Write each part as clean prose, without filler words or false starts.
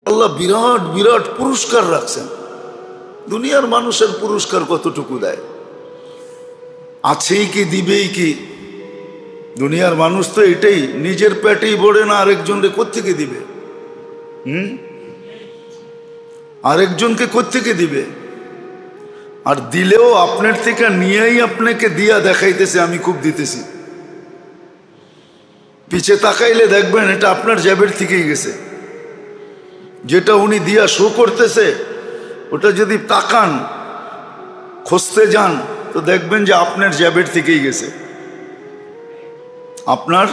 আল্লাহ বিরাট বিরাট পুরস্কার রাখছেন। দুনিয়ার মানুষের পুরস্কার কতটুকু দেয়? আছেই কি, দিবেই কি? দুনিয়ার মানুষ তো এটাই, নিজের পেটেই ভরে না, আরেকজনকে কোত্থেকে দিবে? আরেকজনকে কোত্থেকে দিবে? আর দিলেও আপনার থেকে নিয়েই আপনাকে দিয়া দেখাইতেছে আমি খুব দিতেছি। পিছে তাকাইলে দেখবেন এটা আপনার জেবের থেকেই গেছে। যেটা উনি দিয়া শো করতেছে ওটা যদি তাকান, খুঁজতে যান, তো দেখবেন যে আপনার জেবের থেকেই গেছে, আপনার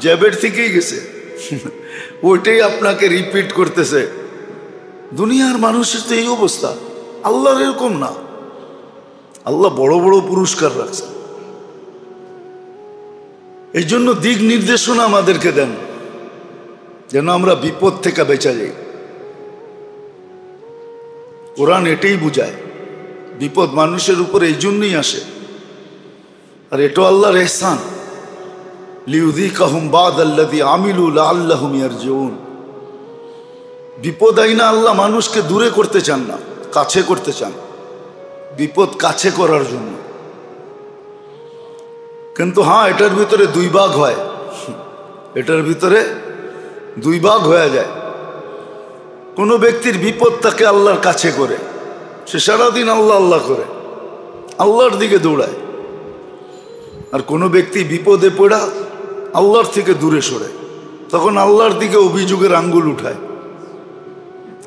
জেবের থেকেই গেছে। ওইটাই আপনাকে রিপিট করতেছে। দুনিয়ার মানুষের তো এই অবস্থা, আল্লাহর এরকম না। আল্লাহ বড় বড় পুরস্কার রাখছে। এই জন্য দিক নির্দেশনা আমাদেরকে দেন যেন আমরা বিপদ থেকে বেঁচে যাই। কোরআন এটাই বুঝায়, বিপদ মানুষের উপর এই জন্যই আসে। আর এটা আল্লাহর ইহসান, লিউযীকাহুম বাদাল্লাযী আমিলু লাআল্লাহুম ইয়ারজিউন। বিপদ আইনা আল্লাহ মানুষকে দূরে করতে চান না, কাছে করতে চান, বিপদ কাছে করার জন্য। কিন্তু হ্যাঁ, এটার ভিতরে দুই ভাগ হয়, এটার ভিতরে দুই ভাগ হয়ে যায়। কোনো ব্যক্তির বিপদ তাকে আল্লাহর কাছে করে, সে সারাদিন আল্লাহ আল্লাহ করে, আল্লাহর দিকে দৌড়ায়। আর কোনো ব্যক্তি বিপদে পড়া আল্লাহর থেকে দূরে সরে, তখন আল্লাহর দিকে অভিযোগের আঙ্গুল উঠায়।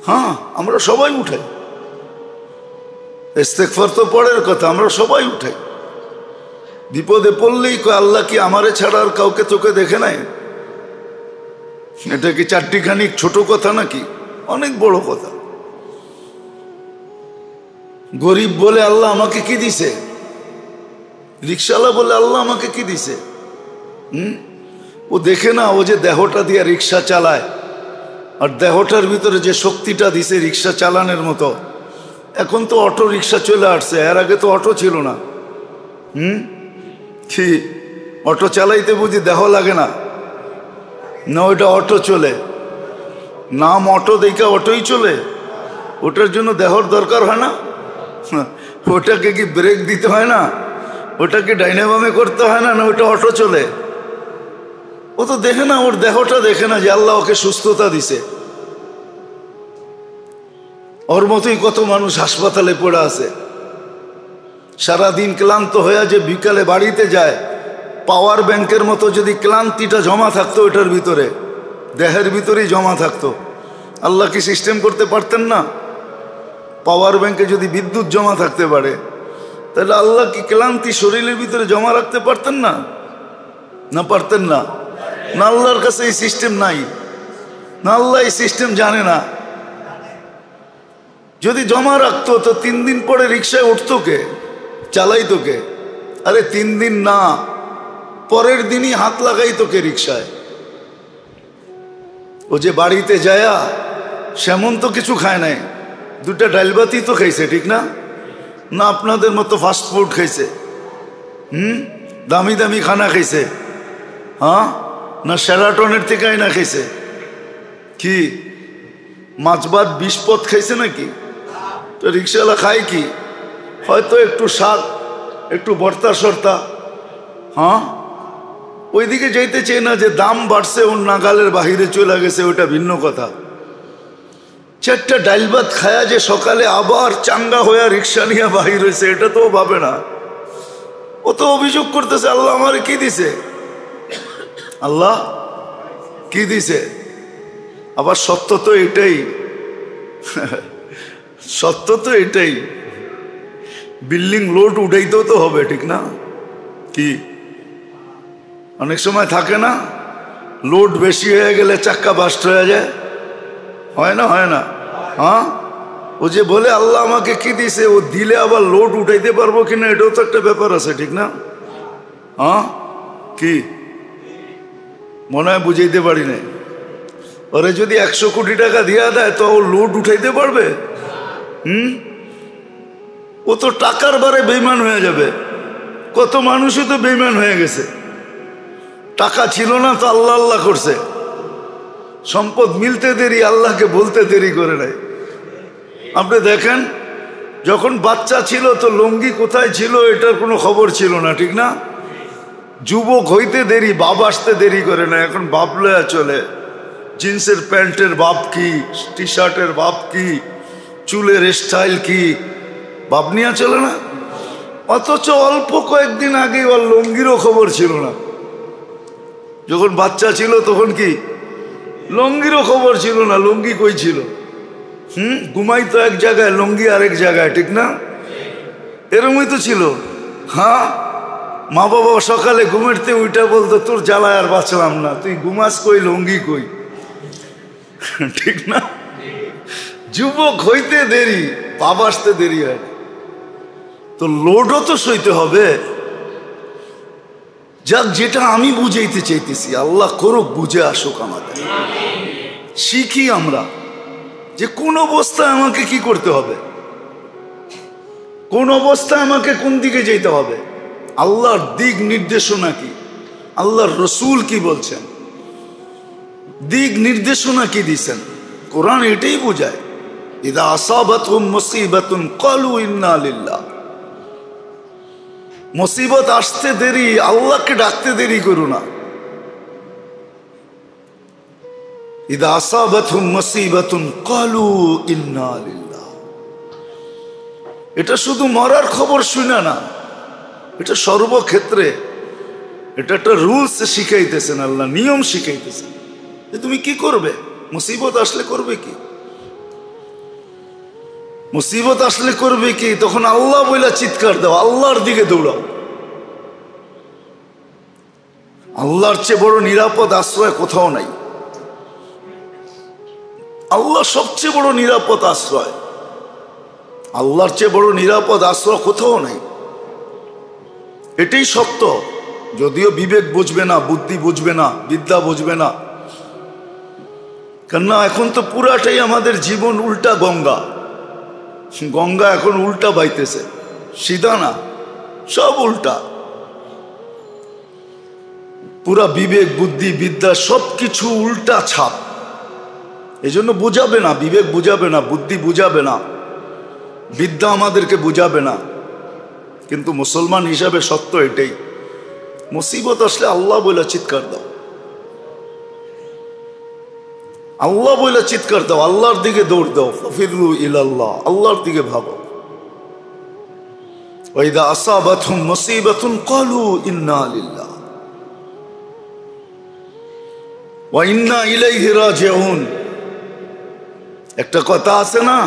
হ্যাঁ, আমরা সবাই উঠাই, ইস্তেগফার তো পরের কথা, আমরা সবাই উঠাই। বিপদে পড়লেই কয় আল্লাহ কি আমারে ছাড়া আর কাউকে চোখে দেখে নাই? এটা কি চারটিখানি ছোট কথা নাকি? অনেক বড় কথা। গরিব বলে আল্লাহ আমাকে কি দিছে, রিক্সাওয়ালা বলে আল্লাহ আমাকে কি দিছে? ও দেখে না, ও যে দেহটা দিয়ে রিক্সা চালায়, আর দেহটার ভিতরে যে শক্তিটা দিছে রিক্সা চালানোর মতো। এখন তো অটো রিক্সা চলে আসছে, এর আগে তো অটো ছিল না। কি অটো চালাইতে বুঝি দেহ লাগে না? না, ওইটা অটো চলে, নাম অটো দেখে অটোই চলে, ওটার জন্য দেহর দরকার হয় না? ওটাকে কি ব্রেক দিতে হয় না? ওটাকে ডাইনে বামে করতে হয় না? না, ওটা অটো চলে। ও তো দেখে না, ওর দেহটা দেখে না যে আল্লাহ ওকে সুস্থতা দিছে। ওর মতোই কত মানুষ হাসপাতালে পড়ে আছে, সারাদিন ক্লান্ত হয়ে যে বিকালে বাড়িতে যায়, পাওয়ার ব্যাংকের মতো যদি ক্লান্তিটা জমা থাকতো ওটার ভিতরে, দেহের ভিতরেই জমা থাকতো, আল্লাহ কি সিস্টেম করতে পারতেন না? পাওয়ার ব্যাংকে যদি বিদ্যুৎ জমা থাকতে পারে, তাহলে আল্লাহ কি ক্লান্তি শরীরের ভিতরে জমা রাখতে পারতেন না? না, পারতেন না? না, আল্লাহর কাছে এই সিস্টেম নাই, না আল্লাহ এই সিস্টেম জানে না। যদি জমা রাখতো তো 3 দিন পরে রিক্সায় উঠতো কে, চালাইতো কে? আরে 3 দিন না, পরের দিনই হাত লাগাইতো কে রিক্সায়? ও যে বাড়িতে যায়া সেমন তো কিছু খায় নাই, 2টা ডাল ভাতি তো খাইছে, ঠিক না? না আপনাদের মতো ফাস্ট ফুড খাইছে, দামি দামি খানা খাইছে? হ্যাঁ, না শেরাটনের থেকে আইনা খাইছে? কি মাছ ভাত 20 পদ খাইছে নাকি? তো রিক্সাওয়ালা খায় কি? হয়তো একটু শাক, একটু ভর্তা সর্তা। হ্যাঁ, ওইদিকে যাইতে চাই না যে দাম বাড়ছে, ওর নাগালের বাহিরে চলে গেছে, ওটা ভিন্ন কথা। 4টা ডাল ভাত খায়া যে সকালে আবার চাঙ্গা হয়ে রিক্সা নিয়ে বাহির হয়েছে, এটা তো ভাবে না। ও তো অভিযোগ করতেছে আল্লাহ আমারে কি দিছে, আল্লাহ কি দিছে। আবার সত্য তো এটাই, সত্য তো এটাই, বিল্ডিং লোড উঠাইতেও তো হবে, ঠিক না? কি অনেক সময় থাকে না, লোড বেশি হয়ে গেলে চাক্কা বাস্ট হয়ে যায়, হয় না? হয় না? হ্যাঁ, ও যে বলে আল্লাহ আমাকে কি দিছে, ও দিলে আবার লোড উঠাইতে পারবো কিনা এটাও তো একটা ব্যাপার আছে, ঠিক না? হ্যাঁ, কি মনে হয় বুঝাইতে পারি না। ওরে যদি 100 কোটি টাকা দিয়া দেয় তো ও লোড উঠাইতে পারবে? ও তো টাকার বারে বেইমান হয়ে যাবে। কত মানুষই তো বেইমান হয়ে গেছে, টাকা ছিল না তো আল্লাহ আল্লাহ করছে, সম্পদ মিলতে দেরি, আল্লাহকে বলতে দেরি করে নাই। আপনি দেখেন, যখন বাচ্চা ছিল তো লুঙ্গি কোথায় ছিল এটার কোনো খবর ছিল না, ঠিক না? যুবক হইতে দেরি, বাপ আসতে দেরি করে না। এখন বাপ লয়া চলে, জিন্সের প্যান্টের বাপ কি, টি শার্টের বাপ কি, চুলের স্টাইল কি, বাপ নিয়ে চলে না। অথচ অল্প কয়েকদিন আগে ওর লুঙ্গিরও খবর ছিল না। যখন বাচ্চা ছিল তখন কি লুঙ্গিরও খবর ছিল না। লুঙ্গি কই ছিল? ঘুমাইতো এক জায়গায়, লুঙ্গি আরেক জায়গায়, ঠিক না? এরমই তো ছিল। হ্যাঁ, মা বাবা সকালে ঘুমেরতে উইটা বলতো, তোর জ্বালায় আর বাঁচলাম না, তুই ঘুমাস কই, লুঙ্গি কই, ঠিক না? যুবক হইতে দেরি, বাবা আসতে দেরি হয়। তো লোডও তো সইতে হবে। যাক, যেটা আমি বুঝাইতে চাইতেছি, আল্লাহ করুক বুঝে আসুক আমাদের। শিখি আমরা যে কোন অবস্থায় আমাকে কি করতে হবে, কোন অবস্থায় আমাকে কোন দিকে যেতে হবে, আল্লাহর দিক নির্দেশনা কি, আল্লাহর রসুল কি বলছেন, দিক নির্দেশনা কি দিছেন। কোরআন এটাই বোঝায়, ইদা আসাবাতহুম মুসিবাতুন ক্বালু ইন্না লিল্লাহ। মুসিবত আসতে দেরি, আল্লাহকে ডাকতে দেরি করো না। ইদা আসাবাতহুম মুসিবাতুন ক্বালু ইন্না লিল্লাহ। এটা শুধু মরার খবর শুনে না, এটা সর্বক্ষেত্রে। এটা একটা রুলস শিখাইতেছেন আল্লাহ, নিয়ম শিখাইতেছেন যে তুমি কি করবে, মুসিবত আসলে করবে কি, মুসিবত আসলে করবে কি। তখন আল্লাহ বইলা চিৎকার দাও, আল্লাহর দিকে দৌড়াও। আল্লাহর চেয়ে বড় নিরাপদ আশ্রয় কোথাও নাই। আল্লাহ সবচেয়ে বড় নিরাপদ আশ্রয়, আল্লাহর চেয়ে বড় নিরাপদ আশ্রয় কোথাও নাই। এটাই সত্য। যদিও বিবেক বুঝবে না, বুদ্ধি বুঝবে না, বিদ্যা বুঝবে না, কেননা এখন তো পুরাটাই আমাদের জীবন উল্টা গঙ্গা। গঙ্গা এখন উল্টা বাইতেছে, সিধা না, সব উল্টা। পুরা বিবেক বুদ্ধি বিদ্যা সবকিছু উল্টা ছাপ। এই জন্য বুঝাবে না, বিবেক বুঝাবে না, বুদ্ধি বুঝাবে না, বিদ্যা আমাদেরকে বুঝাবে না। কিন্তু মুসলমান হিসাবে সত্য এটাই, মুসিবত আসলে আল্লাহ বলে চিৎকার দাও, আল্লাহ বলে চিৎকার দাও, আল্লাহর দিকে দৌড় দাও। ফাফিরু ইলাল্লাহ, আল্লাহর দিকে ভাবো। ওয়াইদা আসাবাতহুম মুসিবাতুন ক্বালু ইন্না লিল্লাহ ওয়া ইন্না ইলাইহি রাজিউন। একটা কথা আছে না,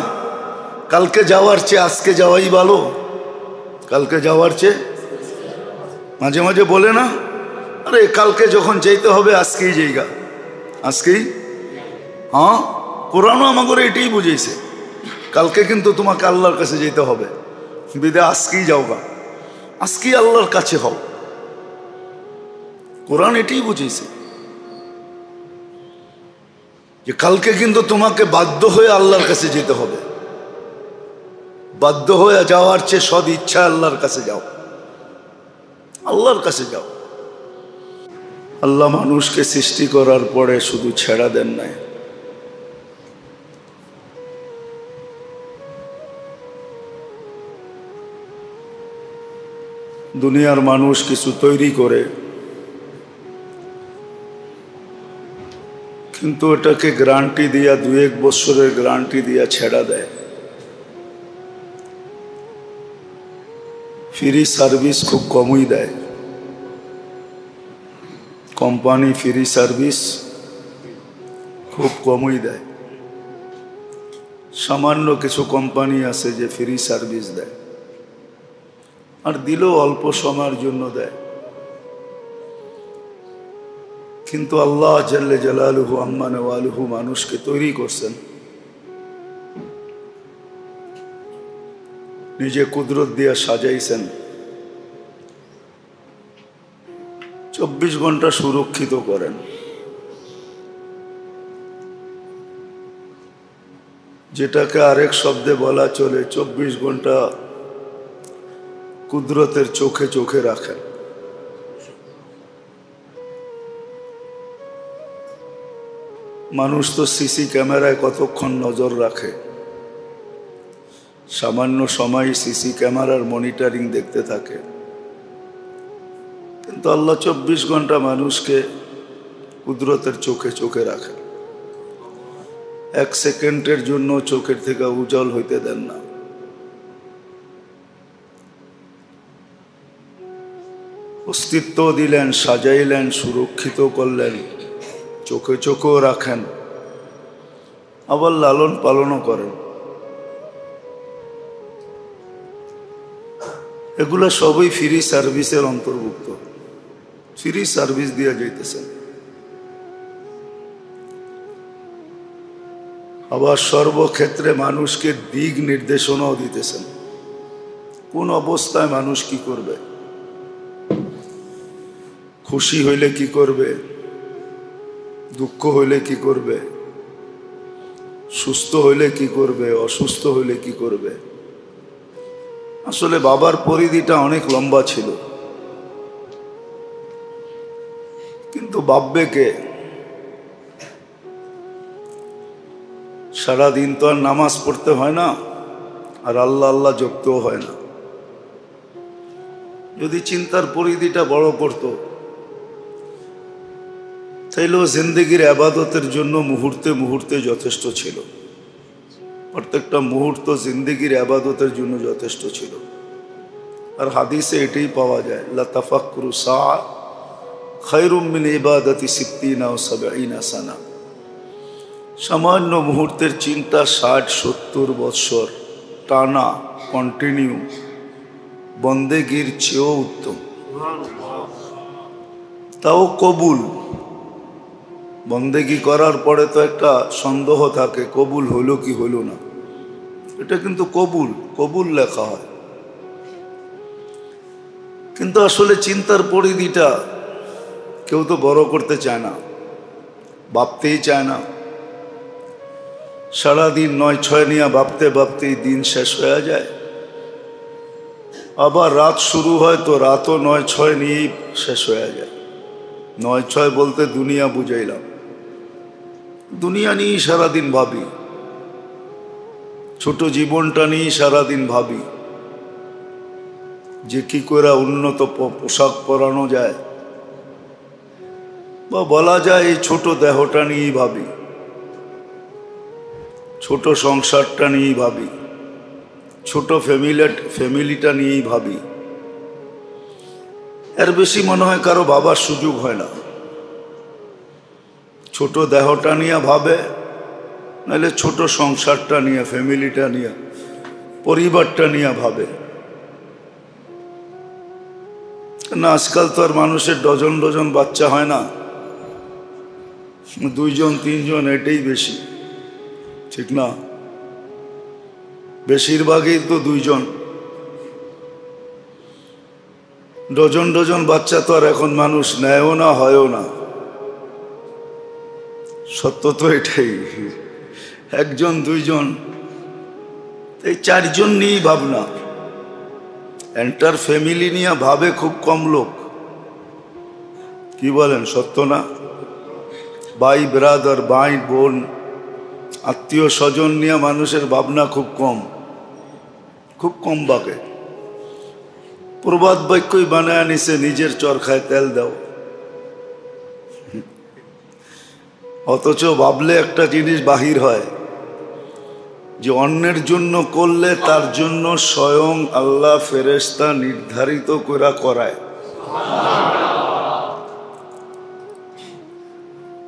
কালকে যাওয়ার চেয়ে আজকে যাওয়াই ভালো। কালকে যাওয়ার চেয়ে, মাঝে মাঝে বলে না, আরে কালকে যখন যেতে হবে আজকেই যাইগা, আজকেই। হ্যাঁ, কোরআনও আমাকে এটাই বুঝেছে, কালকে কিন্তু তোমাকে আল্লাহর কাছে যেতে হবে, বিদে আজকেই যাওগা, আজকেই আল্লাহর কাছে হও। কোরআন এটাই বুঝেছে যে কালকে কিন্তু তোমাকে বাধ্য হয়ে আল্লাহর কাছে যেতে হবে। বাধ্য হয়ে যাওয়ার চেয়ে সদ ইচ্ছা আল্লাহর কাছে যাও, আল্লাহর কাছে যাও। আল্লাহ মানুষকে সৃষ্টি করার পরে শুধু ছেড়া দেন নাই, দুনিয়ার মানুষ কিছু তৈরি করে, কিন্তু এটাকে গ্যারান্টি দিয়া, 2-1 বছরের গ্যারান্টি দিয়া ছেড়া দেয়। ফ্রি সার্ভিস খুব কমই দেয়, কোম্পানি ফ্রি সার্ভিস খুব কমই দেয়। সামান্য কিছু কোম্পানি আছে যে ফ্রি সার্ভিস দেয়, আর দিলেও অল্প সময়ের জন্য দেয়। কিন্তু আল্লাহ জাল্লে জালালুহু আম্মা নওয়ালুহু মানুষকে তৈরি করছেন, নিজে কুদরত দিয়ে সাজাইছেন, 24 ঘন্টা সুরক্ষিত করেন। যেটাকে আরেক শব্দে বলা চলে, 24 ঘন্টা কুদরতের চোখে চোখে রাখেন। মানুষ তো সিসি ক্যামেরায় কতক্ষণ নজর রাখে, সামান্য সময় সিসি ক্যামেরার মনিটরিং দেখতে থাকে, কিন্তু আল্লাহ 24 ঘন্টা মানুষকে কুদরতের চোখে চোখে রাখে। 1 সেকেন্ডের জন্য চোখের থেকে উজ্জ্বল হইতে দেন না। অস্তিত্ব দিলেন, সাজাইলেন, সুরক্ষিত করলেন, চোখে চোখেও রাখেন, আবার লালন পালনও করেন। এগুলো সবই ফ্রি সার্ভিসের অন্তর্ভুক্ত, ফ্রি সার্ভিস দিয়ে যাইতেছেন। আবার সর্বক্ষেত্রে মানুষকে দিক নির্দেশনাও দিতেছেন, কোন অবস্থায় মানুষ কি করবে, খুশি হইলে কি করবে, দুঃখ হইলে কি করবে, সুস্থ হইলে কি করবে, অসুস্থ হইলে কি করবে। আসলে বাবার পরিধিটা অনেক লম্বা ছিল, কিন্তু ভাববে কে? সারাদিন তো আর নামাজ পড়তে হয় না, আর আল্লাহ আল্লাহ জপতেও হয় না। যদি চিন্তার পরিধিটা বড় করত, তাইলেও জিন্দেগির আবাদতের জন্য মুহূর্তে মুহূর্তে যথেষ্ট ছিল। প্রত্যেকটা মুহূর্ত জিন্দেগির আবাদতের জন্য যথেষ্ট ছিল। আর হাদিসে এটাই পাওয়া যায়, লা তাফাক্কুরু সাআ খায়রুম মিন ইবাদাতি 60 ও 70 সানা। সামান্য মুহূর্তের চিন্তা 60-70 বৎসর টানা কন্টিনিউ বন্দেগীর চেয়েও উত্তম। তাও কবুল। বন্দেগি করার পরে তো একটা সন্দেহ থাকে, কবুল হলো কি হলো না। এটা কিন্তু কবুল, কবুল লেখা হয়। কিন্তু আসলে চিন্তার পরিধিটা কেউ তো বড় করতে চায় না, ভাবতেই চায় না। সারাদিন 9-6 নিয়ে ভাবতে ভাবতেই দিন শেষ হয়ে যায়। আবার রাত শুরু হয় তো রাতও 9-6 নিয়েই শেষ হয়ে যায়। 9-6 বলতে দুনিয়া বুঝাইলাম, দুনিয়া নিয়েই সারাদিন ভাবি, ছোট জীবনটা নিয়েই সারাদিন ভাবি, যে কি করে উন্নত পোশাক পরানো যায়, বা বলা যায় এই ছোট দেহটা নিয়েই ভাবি, ছোট সংসারটা নিয়েই ভাবি, ছোট ফ্যামিলিটা নিয়েই ভাবি। এর বেশি মনে হয় কারো ভাবার সুযোগ হয় না। ছোট দেহটা নিয়ে ভাবে, নাহলে ছোট সংসারটা নিয়ে, ফ্যামিলিটা নিয়ে, পরিবারটা নিয়ে ভাবে। না, আজকাল তো আর মানুষের ডজন ডজন বাচ্চা হয় না, 2-3 এটাই বেশি, ঠিক না? বেশিরভাগই তো 2। ডজন ডজন বাচ্চা তো আর এখন মানুষ নেয়ও না, হয়ও না। সত্য তো এটাই। 1-2, এই 4 নিয়েই ভাবনা। এন্টার ফ্যামিলি নিয়ে ভাবে খুব কম লোক। কি বলেন, সত্য না? ভাই ব্রাদার, ভাই বোন, আত্মীয় স্বজন নিয়ে মানুষের ভাবনা খুব কম, খুব কম ভাবে। প্রবাদ বাক্যই বানায় নিছে, নিজের চরখায় তেল দাও। অথচ ভাবলে একটা জিনিস বাহির হয়, যে অন্যের জন্য করলে তার জন্য স্বয়ং আল্লাহ ফেরেশতা নির্ধারিত করায়।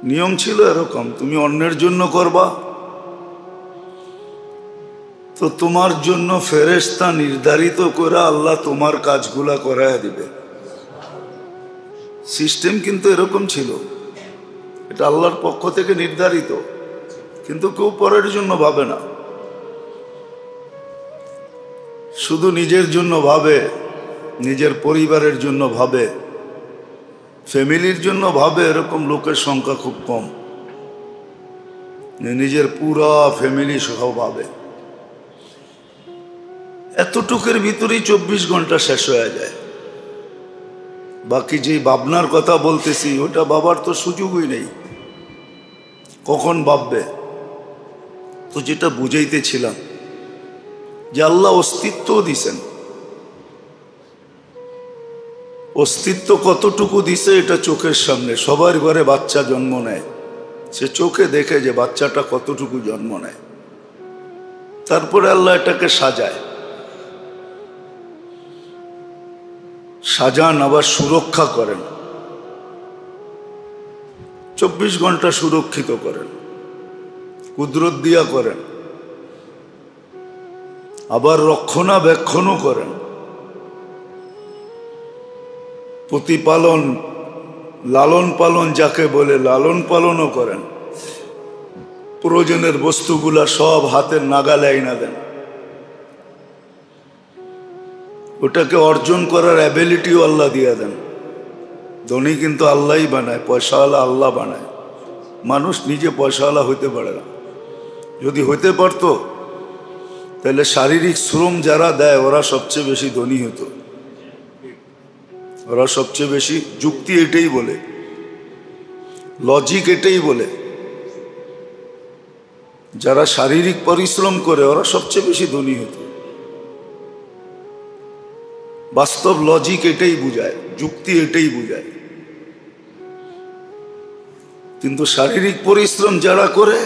নিয়ম ছিল এরকম, তুমি অন্যের জন্য করবা তো তোমার জন্য ফেরেশতা নির্ধারিত করে আল্লাহ তোমার কাজগুলা করায় দিবে। সিস্টেম কিন্তু এরকম ছিল, এটা আল্লাহর পক্ষ থেকে নির্ধারিত। কিন্তু কেউ পরের জন্য ভাবে না, শুধু নিজের জন্য ভাবে, নিজের পরিবারের জন্য ভাবে, ফ্যামিলির জন্য ভাবে। এরকম লোকের সংখ্যা খুব কম, নিজের পুরা ফ্যামিলি সহ ভাবে। এতটুকুর ভিতরেই 24 ঘন্টা শেষ হয়ে যায়। বাকি যে ভাবনার কথা বলতেছি, ওটা বাবার তো সুযোগই নেই। কখন ভাববে? তো যেটা বুঝাইতেছিলাম যে আল্লাহ অস্তিত্ব দিছেন, অস্তিত্ব কতটুকু দিছে এটা চোখের সামনে। সবার ঘরে বাচ্চা জন্ম নেয়, সে চোখে দেখে যে বাচ্চাটা কতটুকু জন্ম নেয়। তারপরে আল্লাহ এটাকে সাজায়, সাজান আবার সুরক্ষা করেন, 24 ঘন্টা সুরক্ষিত করেন, কুদরত দিয়া করেন, আবার রক্ষণাবেক্ষণও করেন, প্রতিপালন লালন পালন যাকে বলে লালন পালনও করেন। প্রয়োজনের বস্তুগুলা সব হাতের নাগালে আইনা দেন। ওটাকে অর্জন করার অ্যাবিলিটিও আল্লাহ দিয়ে দেন। ধনী কিন্তু আল্লাহই বানায়, পয়সাওয়ালা আল্লাহ বানায়। মানুষ নিজে পয়সাওয়ালা হইতে পারে না। যদি হইতে পারতো তাহলে শারীরিক শ্রম যারা দেয় ওরা সবচেয়ে বেশি ধনী হতো। ওরা সবচেয়ে বেশি, যুক্তি এটাই বলে, লজিক এটাই বলে, যারা শারীরিক পরিশ্রম করে ওরা সবচেয়ে বেশি ধনী হতো। বাস্তব লজিক এটাই বুঝায়, যুক্তি এটাই বুঝায়। কিন্তু শারীরিক পরিশ্রম যারা করে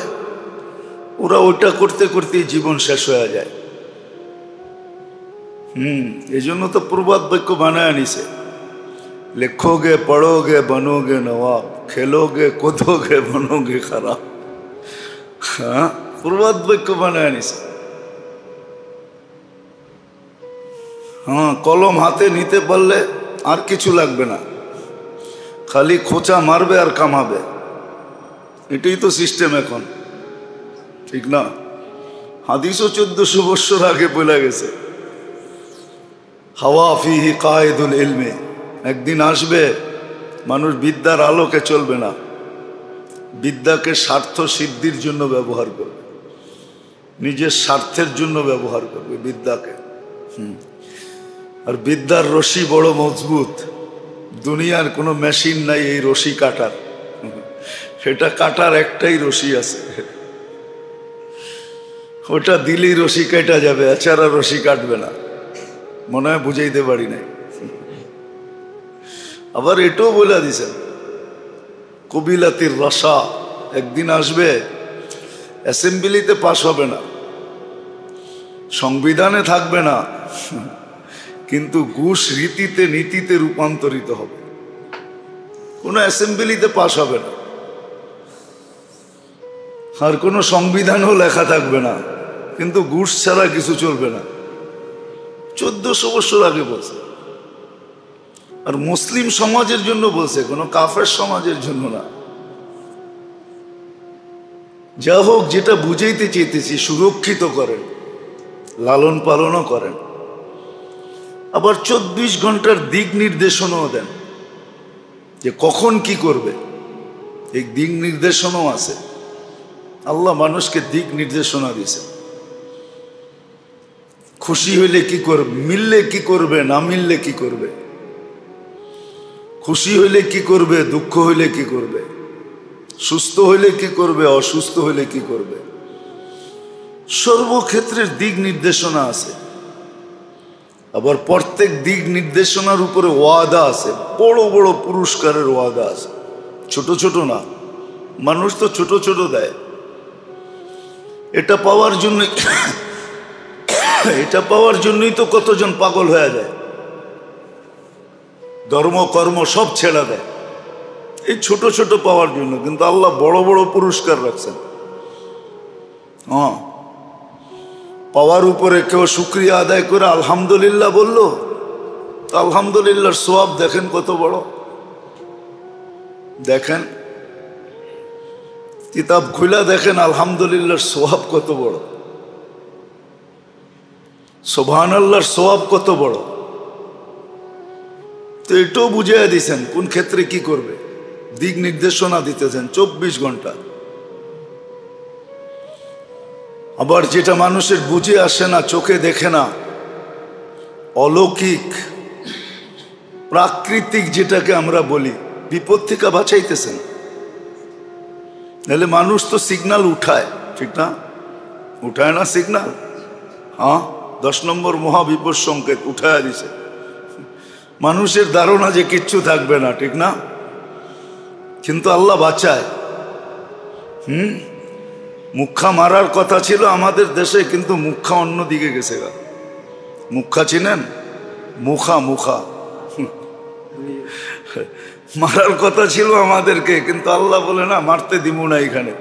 ওরা ওটা করতে করতেই জীবন শেষ হয়ে যায়। এই জন্য তো প্রবাদ বাক্য বানায় নিছে, লেখোগে পড়োগে बनोगे नवाब, খেলোগে কোদোগে बनोगे খারাপ। হ্যাঁ, প্রবাদ বাক্য বানায় নিছে। হ্যাঁ, কলম হাতে নিতে পারলে আর কিছু লাগবে না, খালি খোঁচা মারবে আর কামাবে। এটাই তো সিস্টেম এখন, ঠিক না? হাদিসও 1400 বছর আগে বলে গেছে, হাওয়া ফিহি কায়েদুল ইলমে। একদিন আসবে মানুষ বিদ্যার আলোকে চলবে না, বিদ্যাকে স্বার্থ সিদ্ধির জন্য ব্যবহার করবে, নিজের স্বার্থের জন্য ব্যবহার করবে বিদ্যাকে। আর বিদ্যার রশি বড় মজবুত, দুনিয়ার কোনো মেশিন নাই এই রশি কাটার। সেটা কাটার একটাই রশি আছে, ওটা দিলেই রশি কেটে যাবে, এছাড়া রশি কাটবে না। মনে হয় বুঝাইতে পারি নাই। আবার এটাও বলে দিছেন, কবিলাতির রসা, একদিন আসবে অ্যাসেম্বলিতে পাশ হবে না, সংবিধানে থাকবে না, কিন্তু ঘুষ রীতিতে নীতিতে রূপান্তরিত হবে। কোনো অ্যাসেম্বলিতে পাশ হবে না, আর কোনো সংবিধানও লেখা থাকবে না, কিন্তু ঘুষ ছাড়া কিছু চলবে না। 1400 বছর আগে বলছে। আর মুসলিম সমাজের জন্য বলছে, কোনো কাফের সমাজের জন্য না। যা হোক, যেটা বুঝাইতে চেয়েছি, সুরক্ষিত করেন, লালন পালনও করেন, আবার 24 ঘন্টার দিক নির্দেশনাও দেন যে কখন কি করবে। এই দিক নির্দেশনাও আছে। আল্লাহ মানুষকে দিক নির্দেশনা দিয়েছে। খুশি হইলে কি করবে, মিললে কি করবে, না মিললে কি করবে, খুশি হইলে কি করবে, দুঃখ হইলে কি করবে, সুস্থ হইলে কি করবে, অসুস্থ হইলে কি করবে, সর্বক্ষেত্রের দিক নির্দেশনা আছে। আবার প্রত্যেক দিক নির্দেশনার উপরে ওয়াদা আছে, বড় বড় পুরস্কারের ওয়াদা আছে, ছোট ছোট না। মানুষ তো ছোট ছোট দেয়। এটা পাওয়ার জন্য, এটা পাওয়ার জন্যই তো কতজন পাগল হয়ে যায়, ধর্ম কর্ম সব ছেড়ে দেয় এই ছোট ছোট পাওয়ার জন্য। কিন্তু আল্লাহ বড় বড় পুরস্কার রাখছেন। হ্যাঁ, পাওয়ার উপরে কেউ শুকরিয়া আদায় করে আলহামদুলিল্লাহ বলল, তো আলহামদুলিল্লাহর সওয়াব দেখেন কত বড়। দেখেন, কিতাব খুলে দেখেন আলহামদুলিল্লাহর সওয়াব কত বড়, সুবহানাল্লাহর সওয়াব কত বড়। তো এটাও বুঝিয়ে দিয়েছেন কোন ক্ষেত্রে কি করবে, দিক নির্দেশনা দিতেছেন 24 ঘন্টা। আবার যেটা মানুষের বুঝে আসে না, চোখে দেখে না, অলৌকিক প্রাকৃতিক যেটাকে আমরা বলি, বিপদ থেকে বাঁচাইতেছেন। নাহলে মানুষ তো সিগন্যাল উঠায়, ঠিক না? উঠায় না সিগন্যাল? হ্যাঁ, 10 নম্বর মহাবিপদ সংকেত উঠায় দিছে। মানুষের ধারণা যে কিচ্ছু থাকবে না, ঠিক না? কিন্তু আল্লাহ বাঁচায়। মুখা মারার কথা ছিল আমাদের দেশে, কিন্তু মুখা অন্যদিকে গেছে। মুখা চিনেন? মুখা মারার কথা ছিল আমাদেরকে, কিন্তু আল্লাহ বলে না, মারতে দিব না, এখানে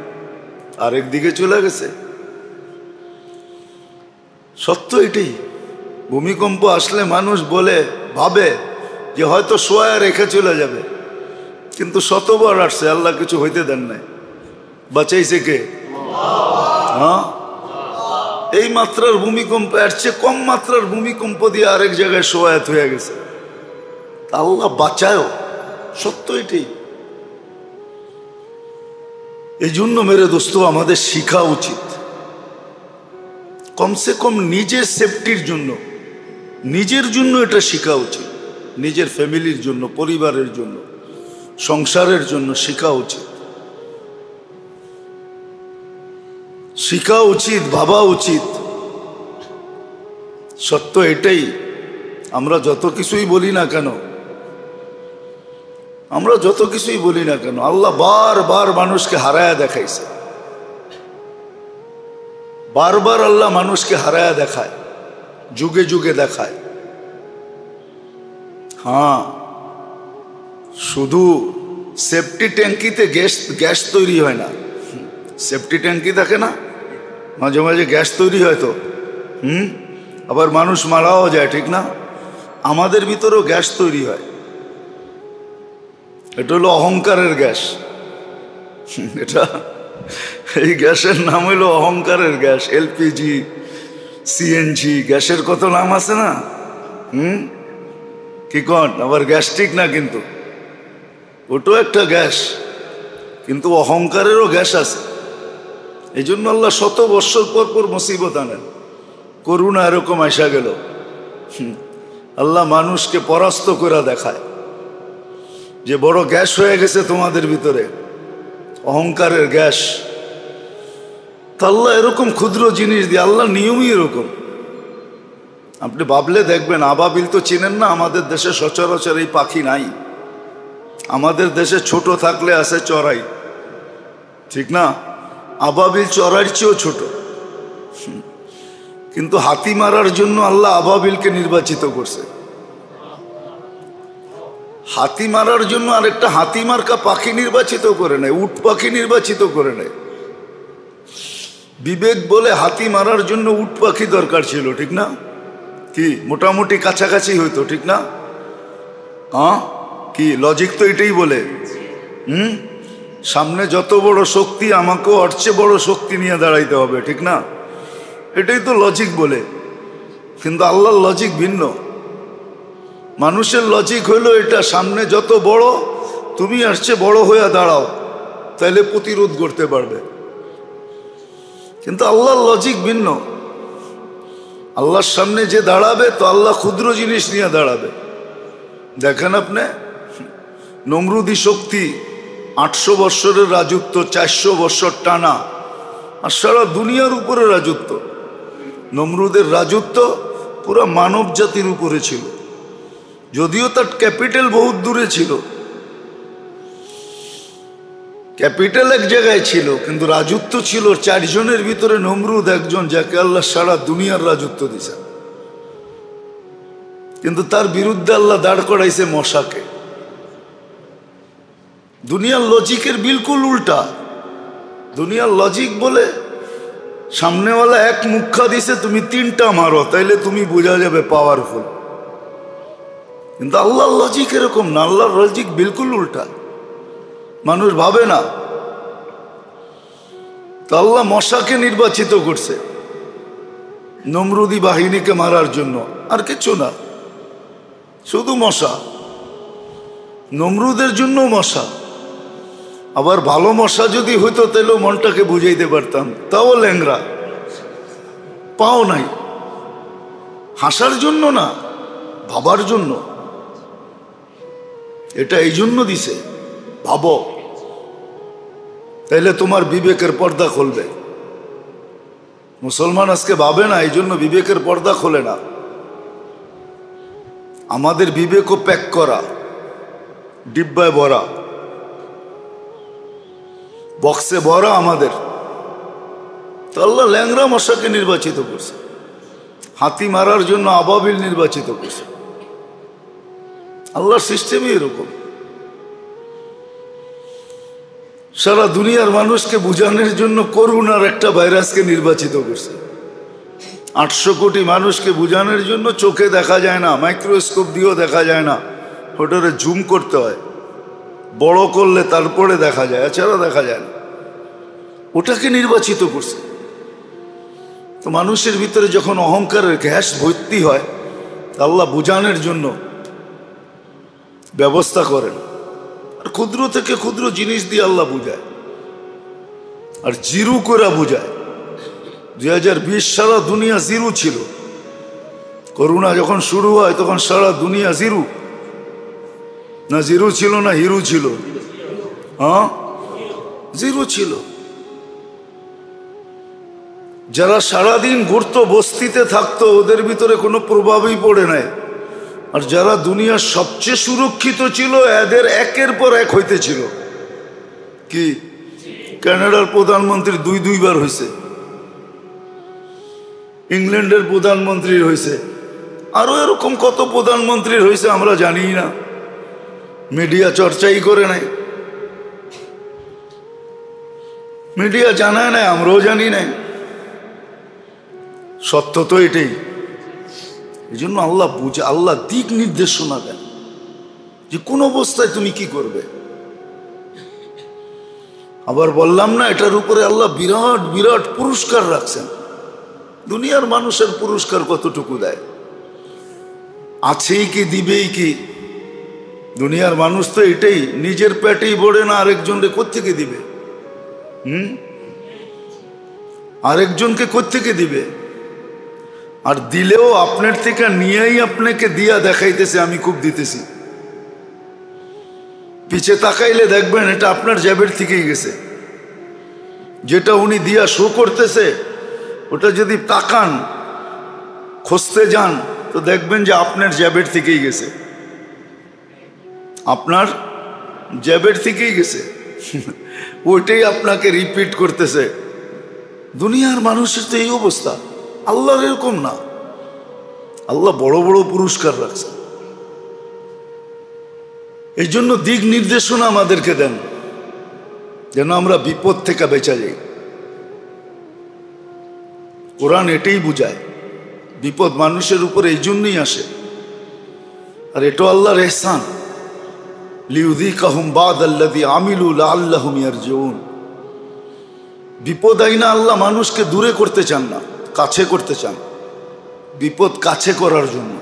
আরেকদিকে চলে গেছে। সত্য এটাই। ভূমিকম্প আসলে মানুষ ভাবে যে হয়তো শোয়া রেখে চলে যাবে, কিন্তু শতবার আসছে, আল্লাহ কিছু হইতে দেন নাই। বাঁচাইছে কে? হ্যাঁ, এই মাত্রার ভূমিকম্প, এর চেয়ে কম মাত্রার ভূমিকম্প দিয়ে আরেক জায়গায় শোয়াত হয়ে গেছে। আল্লাহ বাঁচায়ও, সত্য এটাই। এই জন্য মেরে দোস্ত, আমাদের শিখা উচিত কমসে কম নিজের সেফটির জন্য, নিজের জন্য এটা শিখা উচিত। নিজের ফ্যামিলির জন্য, পরিবারের জন্য, সংসারের জন্য শিখা উচিত, শিখা উচিত, ভাবা উচিত। সত্য এটাই। আমরা যত কিছুই বলি না কেন, আল্লাহ বারবার মানুষকে হারায়া দেখাইছে। বারবার আল্লাহ মানুষকে হারায়া দেখায়, যুগে যুগে দেখায়। হ্যাঁ, শুধু সেফটি ট্যাঙ্কিতে গ্যাস তৈরি হয় না। সেফটি ট্যাঙ্কি থাকে না, মাঝে মাঝে গ্যাস তৈরি হয় তো, আবার মানুষ মারাও যায়, ঠিক না? আমাদের ভিতরেও গ্যাস তৈরি হয়। এটা হলো অহংকারের গ্যাস। এই গ্যাসের নাম হলো অহংকারের গ্যাস। এলপিজি, সিএনজি, গ্যাসের কত নাম আছে না? কি কন? আবার গ্যাস্ট্রিক না, কিন্তু ওটাও একটা গ্যাস, কিন্তু অহংকারেরও গ্যাস আছে। এই জন্য আল্লাহ শত বৎসর পর মুসিবত আনেন। করুণা এরকম আসা গেল, আল্লাহ মানুষকে পরাস্ত করে দেখায় যে বড় গ্যাস হয়ে গেছে তোমাদের ভিতরে, অহংকারের গ্যাস। তা আল্লাহ এরকম ক্ষুদ্র জিনিস দিয়ে, আল্লাহ নিয়মই এরকম। আপনি ভাবলে দেখবেন, আবাবিল তো চিনেন না? আমাদের দেশে সচরাচর এই পাখি নাই। আমাদের দেশে ছোট থাকলে আছে চড়াই, ঠিক না? আবাবিল চড়াইয়ের চেয়েও ছোট। কিন্তু হাতি মারার জন্য আল্লাহ আবাবিলকে নির্বাচিত করছে। হাতি মারার জন্য আরেকটা হাতি মার্কা পাখি নির্বাচিত করে নেয়, উট পাখি নির্বাচিত করে নেয়। বিবেক বলে হাতি মারার জন্য উট পাখি দরকার ছিল, ঠিক না? কি মোটামুটি কাছাকাছি হইতো, ঠিক না? হ্যাঁ, কি লজিক তো এটাই বলে। সামনে যত বড় শক্তি, আমাকেও ওর চেয়ে বড় শক্তি নিয়ে দাঁড়াইতে হবে, ঠিক না? এটাই তো লজিক বলে। কিন্তু আল্লাহর লজিক ভিন্ন। মানুষের লজিক হইলো এটা, সামনে যত বড়, তুমি আর চেয়ে বড় হয়ে দাঁড়াও, তাইলে প্রতিরোধ করতে পারবে। কিন্তু আল্লাহর লজিক ভিন্ন। আল্লাহর সামনে যে দাঁড়াবে, তো আল্লাহ ক্ষুদ্র জিনিস নিয়ে দাঁড়াবে। দেখেন আপনি, নমরুদি শক্তি, 800 বৎসরের রাজত্ব, 400 বৎসর টানা, আর সারা দুনিয়ার উপরে রাজত্ব। নমরুদের রাজত্ব পুরো মানব জাতির উপরে ছিল, যদিও তার ক্যাপিটাল বহুত দূরে ছিল। ক্যাপিটাল এক জায়গায় ছিল, কিন্তু রাজত্ব ছিল 4 জনের ভিতরে নমরুদ একজন, যাকে আল্লাহ সারা দুনিয়ার রাজত্ব দিছে। কিন্তু তার বিরুদ্ধে আল্লাহ দাঁড় করাইছে মশাকে। দুনিয়ার লজিকের বিলকুল উল্টা। দুনিয়ার লজিক বলে সামনেওয়ালা এক মুখা দিছে, তুমি 3টা মারো, তাইলে তুমি বোঝা যাবে পাওয়ারফুল। কিন্তু আল্লাহর লজিক এরকম না, আল্লাহর লজিক বিলকুল উল্টা। মানুষ ভাবে না। তো আল্লাহ মশাকে নির্বাচিত করছে নমরুদি বাহিনীকে মারার জন্য, আর কিছু না, শুধু মশা। নমরুদের জন্য মশা। আবার ভালো মশা যদি হইতো, তাহলেও মনটাকে বুঝাইতে পারতাম, তাও ল্যাংরা, পাও নাই। হাসার জন্য না, ভাবার জন্য। এটা এই জন্য দিছে, ভাবো। তাইলে তোমার বিবেকের পর্দা খুলবে। মুসলমান আজকে ভাবে না, এই জন্য বিবেকের পর্দা খোলে না। আমাদের বিবেকও প্যাক করা, ডিব্বায় ভরা, বক্সে ভরা আমাদের। তো আল্লাহ ল্যাংরা মশাকে নির্বাচিত করছে, হাতি মারার জন্য আবাবিল নির্বাচিত করছে। আল্লাহর সিস্টেমই এরকম। সারা দুনিয়ার মানুষকে বুঝানোর জন্য করোনার একটা ভাইরাসকে নির্বাচিত করছে। 800 কোটি মানুষকে বুঝানোর জন্য চোখে দেখা যায় না, মাইক্রোস্কোপ দিয়েও দেখা যায় না, ওটারে জুম করতে হয়, বড় করলে তারপরে দেখা যায়, এছাড়া দেখা যায় না। ওটাকে নির্বাচিত করছে। তো মানুষের ভিতরে যখন অহংকারের গ্যাস ভর্তি হয়, আল্লাহ বুঝানোর জন্য ব্যবস্থা করেন। আর ক্ষুদ্র থেকে ক্ষুদ্র জিনিস দিয়ে আল্লাহ বুঝায়, আর জিরু করে বুঝায়। 2020 সারা দুনিয়া জিরু ছিল। করোনা যখন শুরু হয় তখন সারা দুনিয়া জিরু, না জিরু ছিল না হিরু ছিল? হ্যাঁ, জিরু ছিল। যারা সারাদিন ঘুরতো, বস্তিতে থাকতো, ওদের ভিতরে কোনো প্রভাবই পড়ে নাই। আর যারা দুনিয়ার সবচেয়ে সুরক্ষিত ছিল, এদের একের পর এক হইতেছিল। কি কানাডার প্রধানমন্ত্রী দুইবার হয়েছে, ইংল্যান্ডের প্রধানমন্ত্রীর হয়েছে, আরো এরকম কত প্রধানমন্ত্রীর হয়েছে আমরা জানি না, মিডিয়া চর্চাই করে নাই, মিডিয়া জানায় নাই, আমরাও জানি নাই। সত্য তো এটাই। এই জন্য আল্লাহ বুঝে, আল্লাহ দিক নির্দেশনা দেন যে কোন অবস্থায় তুমি কি করবে। আবার বললাম না, এটার উপরে আল্লাহ বিরাট বিরাট পুরস্কার রাখছেন। দুনিয়ার মানুষের পুরস্কার কতটুকু দেয়? আছেই কি, দিবেই কি? দুনিয়ার মানুষ তো এটাই, নিজের পেটেই ভরে না, আরেকজনকে কোত্থেকে দিবে? আরেকজনকে কোত্থেকে দিবে? আর দিলেও আপনার থেকে নিয়েই আপনাকে দিয়া দেখাইতেছে আমি খুব দিতেছি। পিছে তাকাইলে দেখবেন এটা আপনার জ্যাবের থেকেই গেছে। যেটা উনি দিয়া শো করতেছে, ওটা যদি তাকান, খুঁজতে যান, তো দেখবেন যে আপনার জ্যাবের থেকেই গেছে, আপনার জ্যাবের থেকেই গেছে। ওইটাই আপনাকে রিপিট করতেছে। দুনিয়ার মানুষের তো এই অবস্থা, আল্লাহর এরকম না। আল্লাহ বড় বড় পুরস্কার রাখছে। এই জন্য দিক নির্দেশনা আমাদেরকে দেন, যেন আমরা বিপদ থেকে বেঁচে যাই। কোরআন এটাই বুঝায়, বিপদ মানুষের উপরে এই জন্যই আসে। আর এটাও আল্লাহর ইহসান, লিউযীকাহুম বাদাল্লাযী আমিলু লাআল্লাহুম ইয়ারজিউন। বিপদ আইনা আল্লাহ মানুষকে দূরে করতে চান না, কাছে করতে চান, বিপদ কাছে করার জন্য।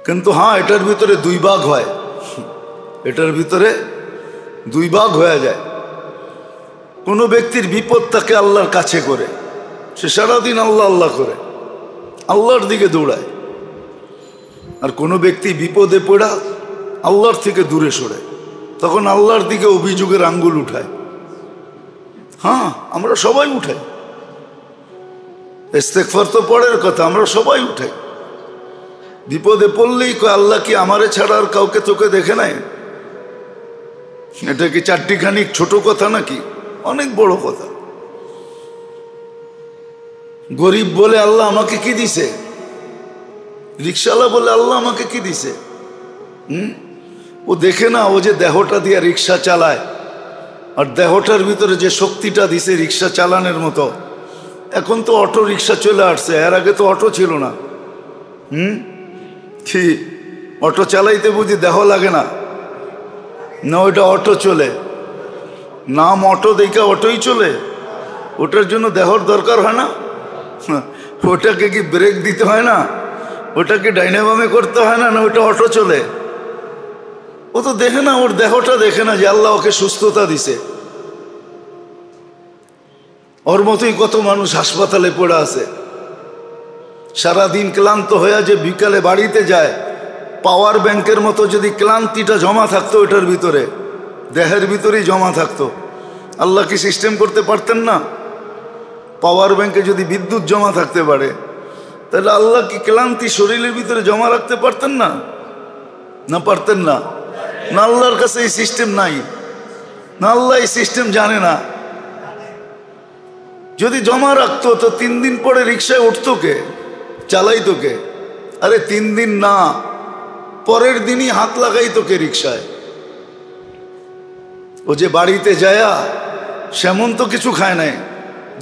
কিন্তু হ্যাঁ, এটার ভিতরে দুই ভাগ হয়, এটার ভিতরে দুই ভাগ হয়ে যায়। কোনো ব্যক্তির বিপদ তাকে আল্লাহর কাছে করে, সে সারাদিন আল্লাহ আল্লাহ করে, আল্লাহর দিকে দৌড়ায়। আর কোনো ব্যক্তি বিপদে পড়া আল্লাহর থেকে দূরে সরে, তখন আল্লাহর দিকে অভিযোগের আঙ্গুল উঠায়। হ্যাঁ, আমরা সবাই উঠাই, ইস্তেগফার তো পরের কথা, আমরা সবাই উঠাই। বিপদে পড়লেই কয় আল্লাহ কি আমারে ছাড়া আর কাউকে তোকে দেখে নাই? এটা কি চারটিখানি ছোট কথা নাকি? অনেক বড় কথা। গরিব বলে আল্লাহ আমাকে কি দিছে, রিক্সাওয়ালা বলে আল্লাহ আমাকে কি দিছে? ও দেখে না, ও যে দেহটা দিয়ে রিক্সা চালায়, আর দেহটার ভিতরে যে শক্তিটা দিছে রিক্সা চালানোর মতো। এখন তো অটো রিক্সা চলে আসছে, এর আগে তো অটো ছিল না। কি অটো চালাইতে বুঝি দেহ লাগে না? না, ওইটা অটো চলে, নাম অটো, দেখে অটোই চলে। ওটার জন্য দেহর দরকার হয় না? ওটাকে কি ব্রেক দিতে হয় না? ওটাকে ডাইনামামে করতে হয় না? না, ওটা অটো চলে। ও তো দেখে না, ওর দেহটা দেখে না যে আল্লাহ ওকে সুস্থতা দিছে। ওর মতোই কত মানুষ হাসপাতালে পড়ে আছে, সারাদিন ক্লান্ত হয়ে যে বিকালে বাড়িতে যায়, পাওয়ার ব্যাংকের মতো যদি ক্লান্তিটা জমা থাকতো ওটার ভিতরে, দেহের ভিতরেই জমা থাকতো। আল্লাহ কি সিস্টেম করতে পারতেন না? পাওয়ার ব্যাংকে যদি বিদ্যুৎ জমা থাকতে পারে, তাহলে আল্লাহ কি ক্লান্তি শরীরের ভিতরে জমা রাখতে পারতেন না? না পারতেন না? না আল্লাহর কাছে এই সিস্টেম নাই? না আল্লাহ এই সিস্টেম জানে না? যদি জমা রাখতো তো 3 দিন পরে রিক্সায় উঠতো কে, চালাইতো কে? আরে 3 দিন না, পরের দিনই হাত লাগাইতো কে রিক্সায়? ও যে বাড়িতে যায়া সেমন তো কিছু খায় নাই,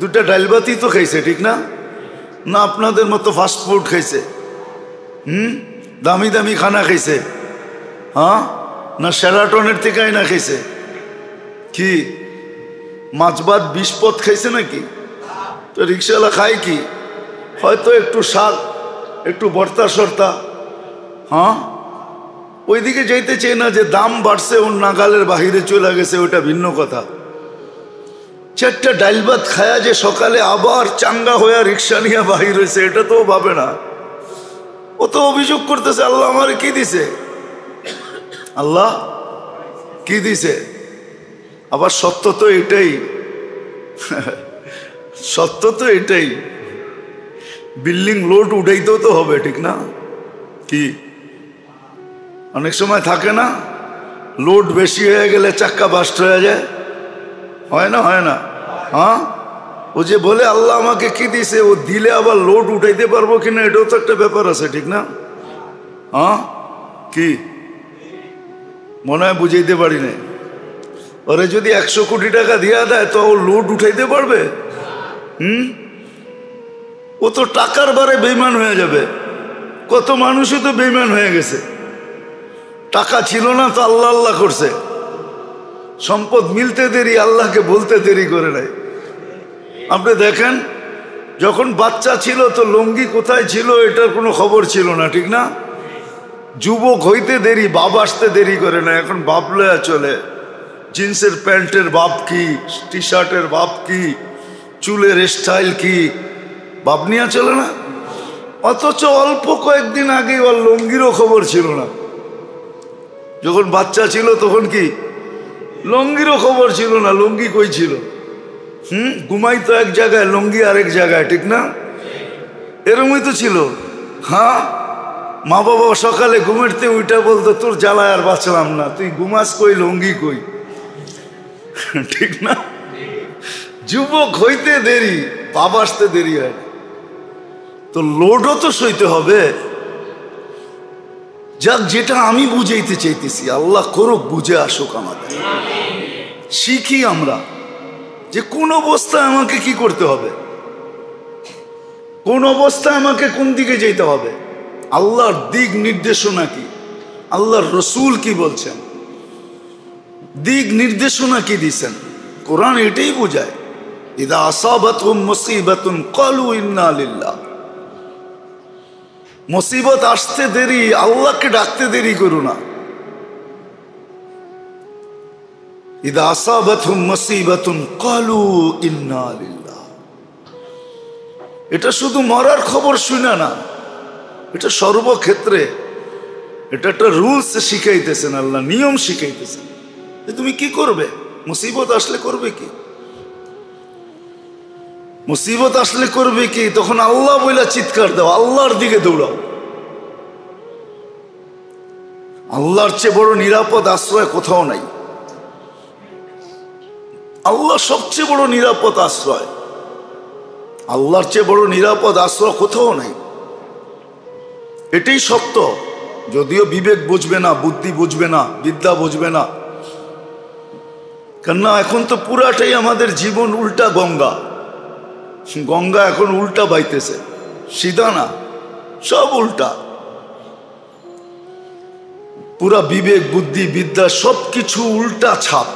2টা ডাল ভাতই তো খাইছে, ঠিক না? না আপনাদের মতো ফাস্ট ফুড খাইছে? দামি দামি খানা খাইছে? হ্যাঁ, না শেরাটনের থেকে আইনা খাইছে? কি মাছ ভাত 20 পদ খাইছে নাকি? তো রিক্সাওয়ালা খায় কি? হয়তো একটু শাক, একটু ভর্তা সর্তা। হ্যাঁ, ওইদিকে যাইতে চাই না যে দাম বাড়ছে, ওর নাগালের বাহিরে চলে গেছে, ওইটা ভিন্ন কথা। 4টা ডাল ভাত খায়া যে সকালে আবার চাঙ্গা হইয়া রিক্সা নিয়ে বাহির হয়েছে, এটা তো ভাবে না। ও তো অভিযোগ করতেছে, আল্লাহ আমারে কি দিছে? আল্লাহ কি দিছে? আবার সত্য তো এটাই, সত্য তো এটাই, বিল্ডিং লোড উঠাইতেও তো হবে, ঠিক না? কি অনেক সময় থাকে না, লোড বেশি হয়ে গেলে চাক্কা বাস্ট হয়ে যায়, হয় না? হয় না? হ্যাঁ, ও যে বলে আল্লাহ আমাকে কি দিছে, ও দিলে আবার লোড উঠাইতে পারবো কিনা, এটাও তো একটা ব্যাপার আছে, ঠিক না? হ্যাঁ, কি মনে হয় বুঝাইতে পারি না? ওরে যদি 100 কোটি টাকা দিয়া দেয় তো ও লোড উঠাইতে পারবে? ও তো টাকার বারে বেইমান হয়ে যাবে। কত মানুষই তো বেইমান হয়ে গেছে, টাকা ছিল না তো আল্লাহ আল্লাহ করছে, সম্পদ মিলতে দেরি, আল্লাহকে বলতে দেরি করে নাই। আপনি দেখেন, যখন বাচ্চা ছিল তো লুঙ্গি কোথায় ছিল এটার কোনো খবর ছিল না, ঠিক না? যুবক হইতে দেরি, বাপ আসতে দেরি করে না। এখন বাপ লয়া চলে, জিন্সের প্যান্টের বাপ কি, টি শার্টের বাপ কি, চুলের স্টাইল কি, বাপ নিয়ে চলে না। অথচ অল্প কয়েকদিন আগে ওর লুঙ্গিরও খবর ছিল না। যখন বাচ্চা ছিল তখন কি লুঙ্গিরও খবর ছিল না, লুঙ্গি কই ছিল? ঘুমাইতো এক জায়গায়, লুঙ্গি আরেক জায়গায়, ঠিক না? এরমই তো ছিল। হ্যাঁ, মা বাবা সকালে ঘুমেরতে উইটা বলতো, তোর জ্বালায় আর বাঁচলাম না, তুই ঘুমাস কই, লুঙ্গি কই, ঠিক না? যুবক হইতে দেরি, বাবা আসতে দেরি হয়, তো লোডও তো সইতে হবে। যাক, যেটা আমি বুঝাইতে চাইতেছি, আল্লাহ করুক বুঝে আসুক, আমাদের শিখি আমরা যে কোন অবস্থায় আমাকে কি করতে হবে, কোন অবস্থায় আমাকে কোন দিকে যেতে হবে, আল্লাহর দিক নির্দেশনা কি, আল্লাহর রসুল কি বলছেন, দিক নির্দেশনা কি দিছেন। কোরআন এটাই বোঝায়, ইদা আসাবাতহুম মুসিবাতুন ক্বালু ইন্না লিল্লাহ। মুসিবত আসতে দেরি, আল্লাহকে ডাকতে দেরি করো না। ইদা আসাবাতহুম মুসিবাতুন ক্বালু ইন্না লিল্লাহ। এটা শুধু মরার খবর শুনে না, এটা সর্বক্ষেত্রে, এটা একটা রুলস শিখাইতেছেন আল্লাহ, নিয়ম শিখাইতেছেন যে তুমি কি করবে, মুসিবত আসলে করবে কি, মুসিবত আসলে করবে কি, তখন আল্লাহ বইলা চিৎকার দাও, আল্লাহর দিকে দৌড়াও। আল্লাহর চেয়ে বড় নিরাপদ আশ্রয় কোথাও নাই। আল্লাহ সবচেয়ে বড় নিরাপদ আশ্রয়, আল্লাহর চেয়ে বড় নিরাপদ আশ্রয় কোথাও নাই। এটাই সত্য, যদিও বিবেক বুঝবে না, বুদ্ধি বুঝবে না, বিদ্যা বুঝবে না। কেননা এখন তো পুরাটাই আমাদের জীবন উল্টা গঙ্গা, গঙ্গা এখন উল্টা বাইতেছে, সিধা না, সব উল্টা। পুরা বিবেক বুদ্ধি বিদ্যা সবকিছু উল্টা ছাপ।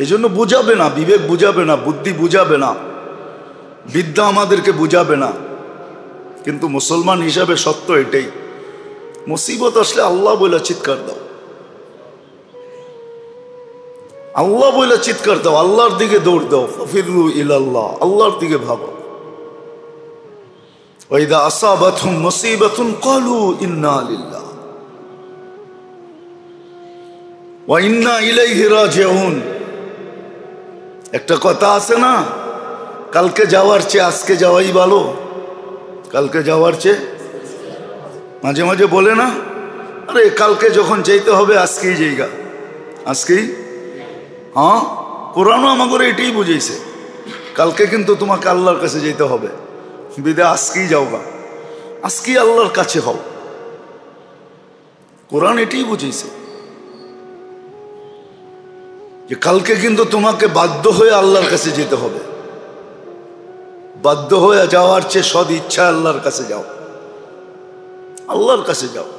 এই জন্য বুঝাবে না, বিবেক বুঝাবে না, বুদ্ধি বুঝাবে না, বিদ্যা আমাদেরকে বুঝাবে না। কিন্তু মুসলমান হিসাবে সত্য এটাই, মুসিবত আসলে আল্লাহ বলে চিৎকার দাও, আল্লাহ বলে চিৎকার দাও, আল্লাহর দিকে দৌড় দাও, ফাফিরু ইলাল্লাহ, আল্লাহর দিকে ভাবো। ওয়াইদা আসাবাতহুম মুসিবাতুন ক্বালু ইন্না লিল্লাহ। ওয়া ইন্না ইলাইহি রাজিউন। একটা কথা আছে না, কালকে যাওয়ার চেয়ে আজকে যাওয়াই ভালো। কালকে যাওয়ার চেয়ে মাঝে মাঝে বলে না, আরে কালকে যখন যেতে হবে আজকেই যাইগা, আজকেই। হ্যাঁ, কোরআনও আমাকে এটাই বুঝাইছে, কালকে কিন্তু তোমাকে আল্লাহর কাছে যেতে হবে, বিদে আজকেই যাওগা, আজকেই আল্লাহর কাছে হও। কোরআন এটাই বুঝাইছে যে কালকে কিন্তু তোমাকে বাধ্য হয়ে আল্লাহর কাছে যেতে হবে। বাধ্য হয়ে যাওয়ার চেয়ে সদ ইচ্ছা আল্লাহর কাছে যাও, আল্লাহর কাছে যাও।